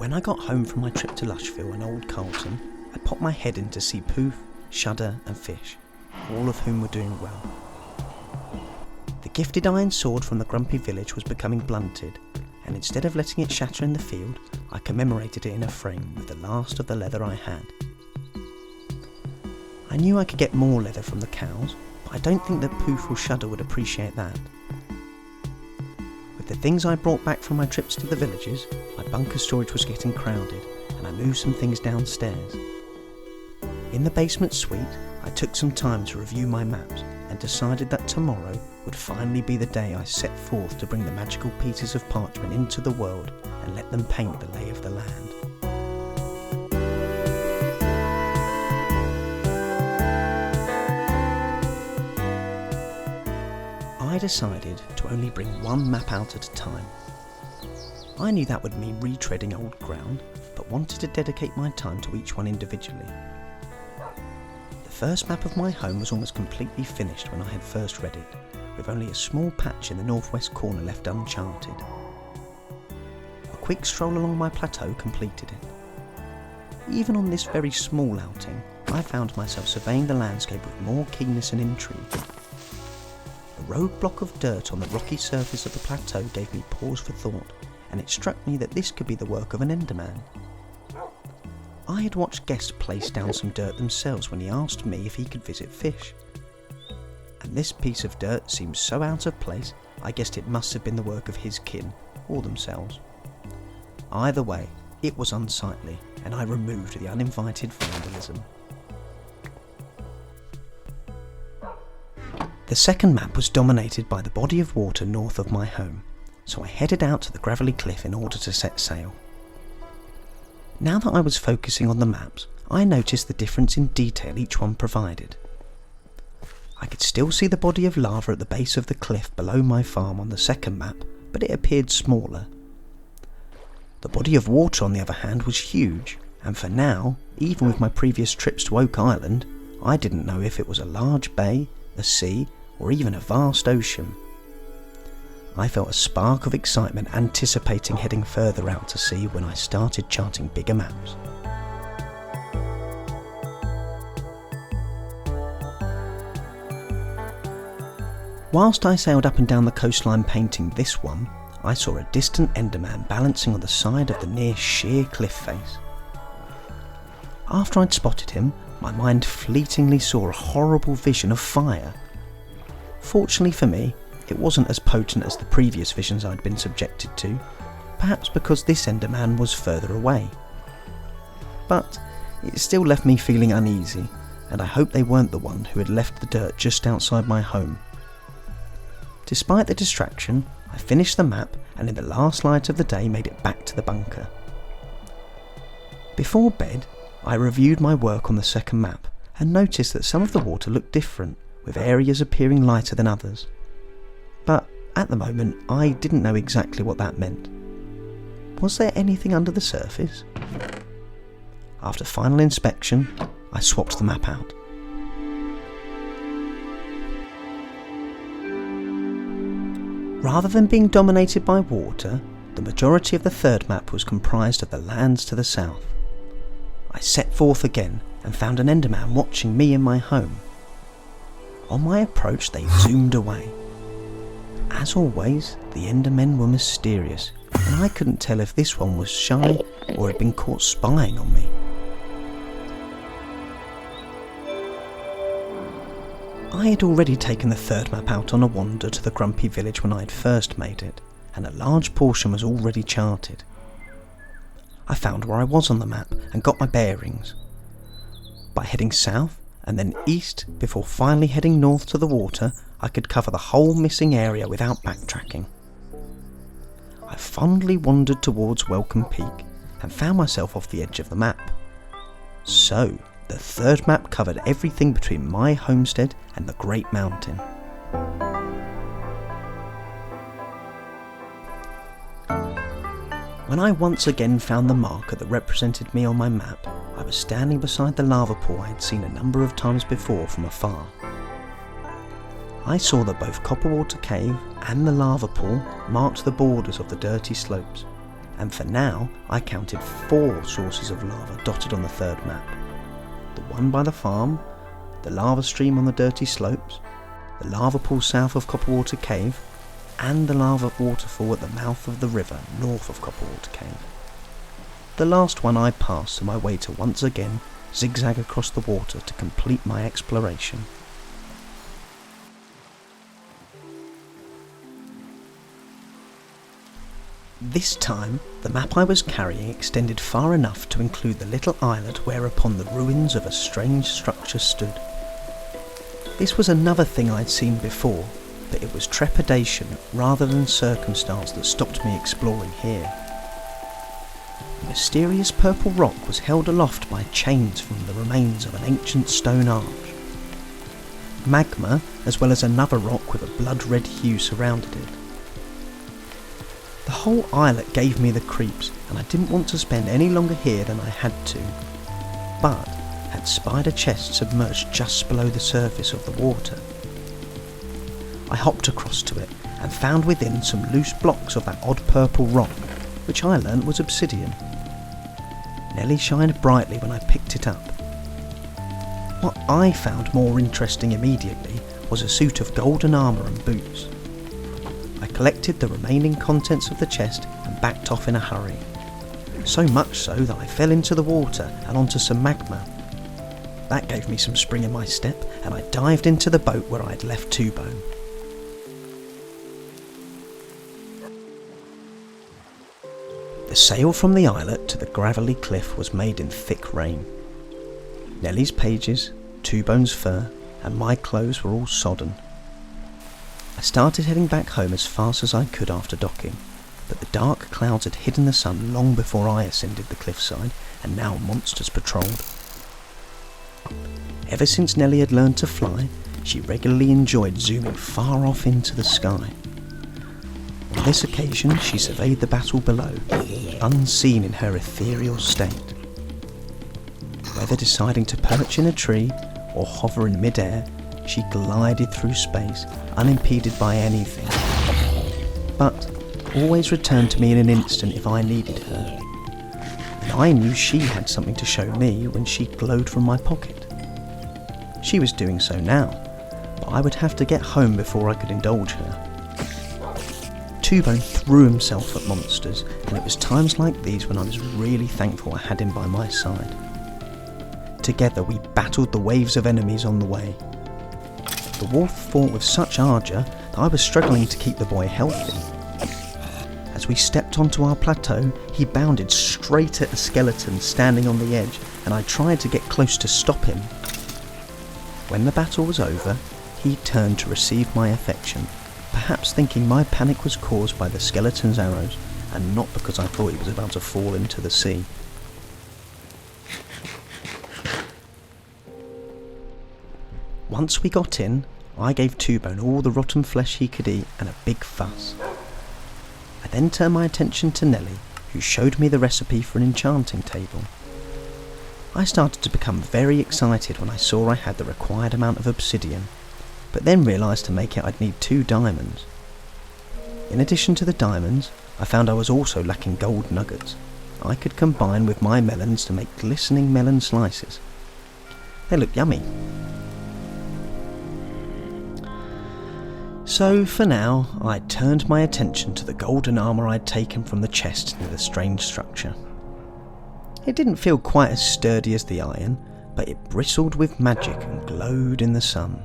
When I got home from my trip to Lushville and Old Carlton, I popped my head in to see Poof, Shudder and Fish, all of whom were doing well. The gifted iron sword from the Grumpy village was becoming blunted, and instead of letting it shatter in the field, I commemorated it in a frame with the last of the leather I had. I knew I could get more leather from the cows, but I don't think that Poof or Shudder would appreciate that. With the things I brought back from my trips to the villages, my bunker storage was getting crowded, and I moved some things downstairs. In the basement suite, I took some time to review my maps and decided that tomorrow would finally be the day I set forth to bring the magical pieces of parchment into the world and let them paint the lay of the land. I decided to only bring one map out at a time. I knew that would mean retreading old ground, but wanted to dedicate my time to each one individually. The first map of my home was almost completely finished when I had first read it, with only a small patch in the northwest corner left uncharted. A quick stroll along my plateau completed it. Even on this very small outing, I found myself surveying the landscape with more keenness and intrigue. A rogue block of dirt on the rocky surface of the plateau gave me pause for thought, and it struck me that this could be the work of an Enderman. I had watched Guest place down some dirt themselves when he asked me if he could visit Fish. And this piece of dirt seemed so out of place, I guessed it must have been the work of his kin, or themselves. Either way, it was unsightly, and I removed the uninvited vandalism. The second map was dominated by the body of water north of my home, so I headed out to the gravelly cliff in order to set sail. Now that I was focusing on the maps, I noticed the difference in detail each one provided. I could still see the body of lava at the base of the cliff below my farm on the second map, but it appeared smaller. The body of water, on the other hand, was huge, and for now, even with my previous trips to Oak Island, I didn't know if it was a large bay, a sea, or even a vast ocean. I felt a spark of excitement anticipating heading further out to sea when I started charting bigger maps. Whilst I sailed up and down the coastline painting this one, I saw a distant Enderman balancing on the side of the near sheer cliff face. After I'd spotted him, my mind fleetingly saw a horrible vision of fire. Fortunately for me, it wasn't as potent as the previous visions I'd been subjected to, perhaps because this Enderman was further away. But it still left me feeling uneasy, and I hoped they weren't the one who had left the dirt just outside my home. Despite the distraction, I finished the map and in the last light of the day made it back to the bunker. Before bed, I reviewed my work on the second map and noticed that some of the water looked different, with areas appearing lighter than others. But at the moment, I didn't know exactly what that meant. Was there anything under the surface? After final inspection, I swapped the map out. Rather than being dominated by water, the majority of the third map was comprised of the lands to the south. I set forth again and found an Enderman watching me in my home. On my approach, they zoomed away. As always, the Endermen were mysterious, and I couldn't tell if this one was shy or had been caught spying on me. I had already taken the third map out on a wander to the Grumpy village when I had first made it, and a large portion was already charted. I found where I was on the map and got my bearings. By heading south and then east before finally heading north to the water, I could cover the whole missing area without backtracking. I fondly wandered towards Welcome Peak and found myself off the edge of the map. So, the third map covered everything between my homestead and the Great Mountain. When I once again found the marker that represented me on my map, I was standing beside the lava pool I had seen a number of times before from afar. I saw that both Copperwater Cave and the lava pool marked the borders of the dirty slopes, and for now I counted 4 sources of lava dotted on the third map. The one by the farm, the lava stream on the dirty slopes, the lava pool south of Copperwater Cave, and the lava waterfall at the mouth of the river north of Copperwater Cave. The last one I passed on my way to once again zigzag across the water to complete my exploration. This time, the map I was carrying extended far enough to include the little islet whereupon the ruins of a strange structure stood. This was another thing I'd seen before, but it was trepidation rather than circumstance that stopped me exploring here. A mysterious purple rock was held aloft by chains from the remains of an ancient stone arch. Magma, as well as another rock with a blood-red hue, surrounded it. The whole islet gave me the creeps, and I didn't want to spend any longer here than I had to, but had spied a chest submerged just below the surface of the water. I hopped across to it and found within some loose blocks of that odd purple rock, which I learnt was obsidian. Nellie shined brightly when I picked it up. What I found more interesting immediately was a suit of golden armour and boots. I collected the remaining contents of the chest and backed off in a hurry. So much so that I fell into the water and onto some magma. That gave me some spring in my step and I dived into the boat where I'd left Two-Bone. The sail from the islet to the gravelly cliff was made in thick rain. Nellie's pages, Two-Bone's fur, and my clothes were all sodden. I started heading back home as fast as I could after docking, but the dark clouds had hidden the sun long before I ascended the cliffside, and now monsters patrolled. Ever since Nellie had learned to fly, she regularly enjoyed zooming far off into the sky. On this occasion she surveyed the battle below, unseen in her ethereal state. Whether deciding to perch in a tree or hover in mid-air, she glided through space, unimpeded by anything, but always returned to me in an instant if I needed her. And I knew she had something to show me when she glowed from my pocket. She was doing so now, but I would have to get home before I could indulge her. Two-Bone threw himself at monsters, and it was times like these when I was really thankful I had him by my side. Together we battled the waves of enemies on the way. The wolf fought with such ardour that I was struggling to keep the boy healthy. As we stepped onto our plateau, he bounded straight at a skeleton standing on the edge, and I tried to get close to stop him. When the battle was over, he turned to receive my affection, perhaps thinking my panic was caused by the skeleton's arrows, and not because I thought he was about to fall into the sea. Once we got in, I gave Two-Bone all the rotten flesh he could eat and a big fuss. I then turned my attention to Nellie, who showed me the recipe for an enchanting table. I started to become very excited when I saw I had the required amount of obsidian, but then realised to make it I'd need 2 diamonds. In addition to the diamonds, I found I was also lacking gold nuggets. I could combine with my melons to make glistening melon slices. They look yummy. So for now, I turned my attention to the golden armour I'd taken from the chest near the strange structure. It didn't feel quite as sturdy as the iron, but it bristled with magic and glowed in the sun.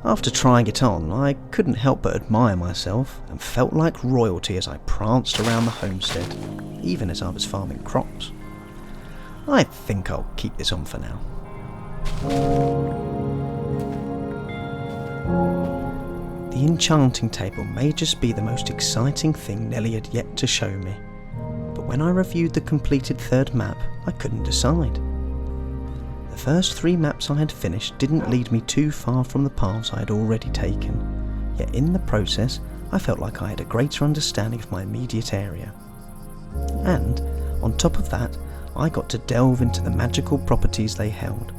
After trying it on, I couldn't help but admire myself and felt like royalty as I pranced around the homestead, even as I was farming crops. I think I'll keep this on for now. The enchanting table may just be the most exciting thing Nellie had yet to show me, but when I reviewed the completed third map, I couldn't decide. The first 3 maps I had finished didn't lead me too far from the paths I had already taken, yet in the process I felt like I had a greater understanding of my immediate area. And, on top of that, I got to delve into the magical properties they held.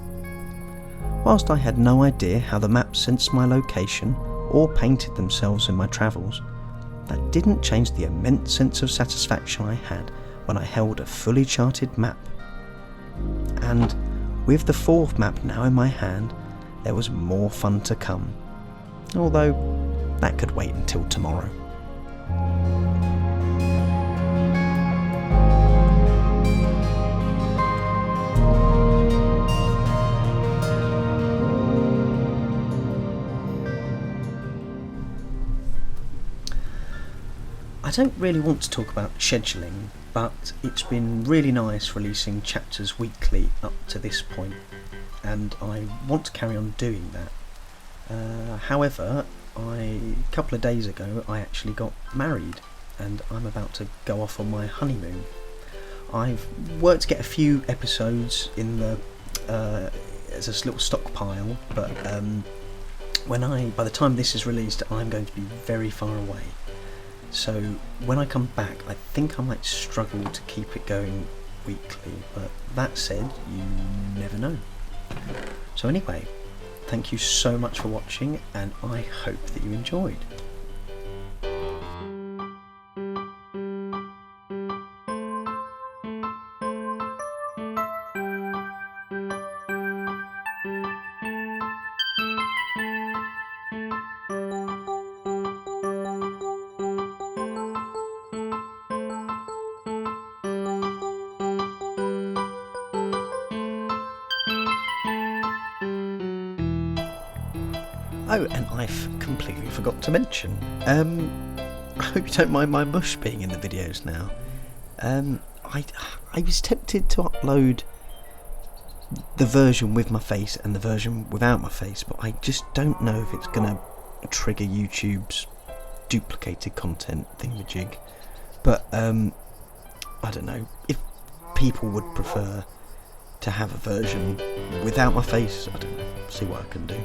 Whilst I had no idea how the maps sensed my location, or painted themselves in my travels, that didn't change the immense sense of satisfaction I had when I held a fully charted map. And with the 4th map now in my hand, there was more fun to come. Although, that could wait until tomorrow. I don't really want to talk about scheduling, but it's been really nice releasing chapters weekly up to this point, and I want to carry on doing that. However, a couple of days ago I actually got married, and I'm about to go off on my honeymoon. I've worked to get a few episodes in the as a little stockpile, but by the time this is released, I'm going to be very far away. So when I come back, I think I might struggle to keep it going weekly, but that said, you never know. So anyway, thank you so much for watching, and I hope that you enjoyed. Oh, and I've completely forgot to mention, I hope you don't mind my mush being in the videos now. I was tempted to upload the version with my face and the version without my face, but I just don't know if it's going to trigger YouTube's duplicated content thingamajig. But, I don't know, if people would prefer to have a version without my face, I don't know, see what I can do.